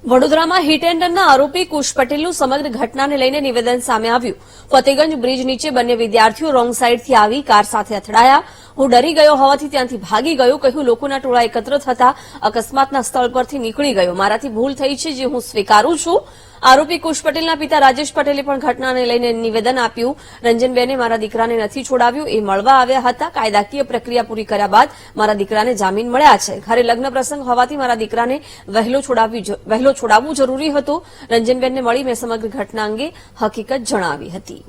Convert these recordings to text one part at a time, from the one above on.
વડોદરામાં hit and રનના આરોપી કુશ પટેલનું સમગ્ર ઘટનાને લઈને નિવેદન સામે આવ્યું। ફતેગંજ બ્રિજ નીચે બંને વિદ્યાર્થીઓ રોંગ સાઈડથી આવી કાર સાથે અથડાયા। હું ડરી ગયો હોવાથી ત્યાંથી ભાગી ગયો, કહ્યું। લોકોના ટોળા એકત્ર થતા અકસ્માતના સ્થળ પરથી નીકળી ગયો। મારાથી ભૂલ થઈ છે, જે હું સ્વીકારું છું। આરોપી કુશ પટેલના પિતા રાજેશ પટેલે પણ ઘટનાને લઈને નિવેદન આપ્યું। રંજનબેને મારા દીકરાને નથી છોડાવ્યું, એ મળવા આવ્યા હતા। કાયદાકીય પ્રક્રિયા પૂરી કર્યા બાદ મારા દીકરાને જામીન મળ્યા છે। ઘરે લગ્ન પ્રસંગ હોવાથી મારા દીકરાને વહેલો છોડાવવું જરૂરી હતું। રંજનબેનને મળી મેં સમગ્ર ઘટના અંગે હકીકત જણાવી હતી।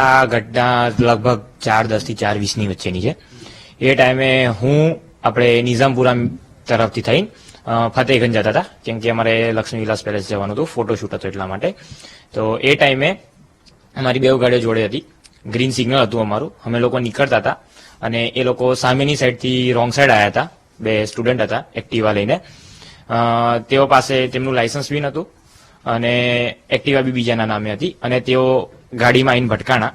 આ ઘટના લગભગ 4:10 થી 4:20 ની વચ્ચેની છે। એ ટાઈમે હું આપણે નિઝામપુરા તરફથી થઈને ફતેગંજ જતા હતા, કેમ કે અમારે લક્ષ્મી વિલાસ પેલેસ જવાનું હતું, ફોટોશૂટ હતો એટલા માટે। તો એ ટાઈમે અમારી બે ગાડીઓ જોડે હતી, ગ્રીન સિગ્નલ હતું અમારું, અમે લોકો નીકળતા હતા અને એ લોકો સામેની સાઈડથી રોંગ સાઈડ આવ્યા હતા। બે સ્ટુડન્ટ હતા એક્ટિવા લઈને, તેઓ પાસે તેમનું લાયસન્સ બી નહોતું અને એક્ટિવા બી બીજાના નામે હતી અને તેઓ ગાડીમાં આવીને ભટકાણા।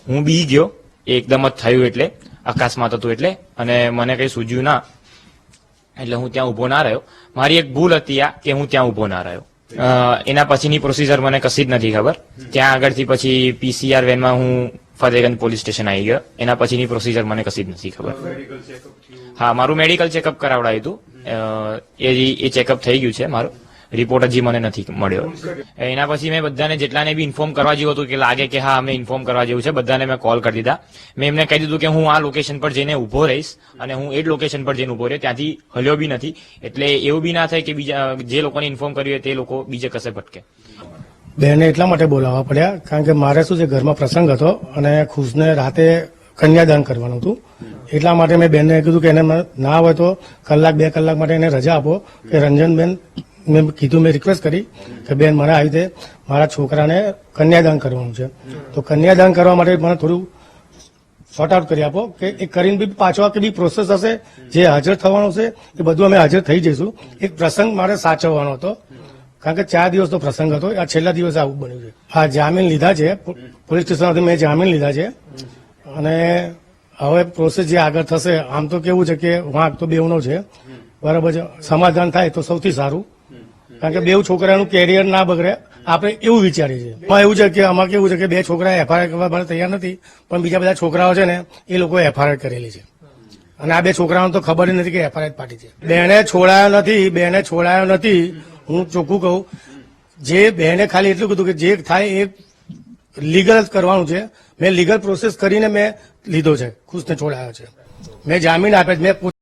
હું બી ગયો, એકદમ જ થયું એટલે અકસ્માત હતું એટલે, અને મને કઈ સૂઝ્યું ના એટલે હું ત્યાં ઉભો ના રહ્યો। મારી એક ભૂલ હતી આ કે હું ત્યાં ઉભો ના રહ્યો। એના પછીની પ્રોસિજર મને કશી જ નથી ખબર। ત્યાં આગળથી પછી પીસીઆર વેનમાં હું ફતેગંજ પોલીસ સ્ટેશન આવી ગયો। એના પછીની પ્રોસિજર મને કશી જ નથી ખબર। હા, મારું મેડિકલ ચેકઅપ કરાવડાયું હતું, એ ચેકઅપ થઈ ગયું છે। મારું રિપોર્ટ હજી મને નથી મળ્યો। એના પછી મેં બધાને જેટલાને બી ઇન્ફોર્મ કરવા જેવું હતું કે લાગે કે હા અમને ઇન્ફોર્મ કરવા જેવું છે, બધાને મેં કોલ કરી દીધા। મેં એમને કહી દીધું કે હું આ લોકેશન પર જઈને ઉભો રહીશ અને હું એ જ લોકેશન પર જઈને ઉભો રહ્યો, ત્યાંથી હલ્યો બી નથી, એટલે એવું બી ના થાય કે બીજા જે લોકોને ઇન્ફોર્મ કર્યું હોય તે લોકો બીજે કશે ભટકે। બેને એટલા માટે બોલાવવા પડ્યા કારણ કે મારે શું છે, ઘરમાં પ્રસંગ હતો અને ખુશને રાતે કન્યાદાન કરવાનું હતું, એટલા માટે મેં બેનને કીધું કે એને ના હોય તો કલાક 2 કલાક માટે એને રજા આપો। કે રંજનબેન મેં કીધું, મેં રિક્વેસ્ટ કરી કે બેન મને આવી રીતે મારા છોકરાને કન્યાદાન કરવાનું છે, તો કન્યાદાન કરવા માટે મને થોડું શોર્ટ આઉટ કરી આપો કે એ કરીને બી પાછો કે બી પ્રોસેસ હશે, જે હાજર થવાનું છે એ બધું અમે હાજર થઈ જઈશું। એક પ્રસંગ મારે સાચવવાનો હતો કારણ કે 4 દિવસનો પ્રસંગ હતો, આ છેલ્લા દિવસે આવું બન્યું છે। હા, જામીન લીધા છે પોલીસ સ્ટેશનમાંથી, મેં જામીન લીધા છે અને હવે પ્રોસેસ જે આગળ થશે, આમ તો કેવું છે કે વાંક તો બેવનો છે, બરાબર છે, સમાધાન થાય તો સૌથી સારું, કારણ કે 2 છોકરાનું કેરિયર ના બગડે, આપણે એવું વિચારીએ છીએ। એમાં એવું છે કે આમાં કેવું છે કે 2 છોકરા એફઆઈઆર કરવા માટે તૈયાર નથી, પણ બીજા બધા છોકરાઓ છે ને એ લોકો એફઆઈઆર કરેલી છે અને આ 2 છોકરાઓને તો ખબર નથી કે એફઆઈઆર પાર્ટી છે। બેને છોડાયો નથી, હું ચોખ્ખું કહું, જે બેને ખાલી એટલું કીધું કે જે થાય એ લીગલ જ કરવાનું છે। મેં લીગલ પ્રોસેસ કરીને મેં લીધો છે, ખુશને છોડાયો છે, મેં જામીન આપ્યા છે, મેં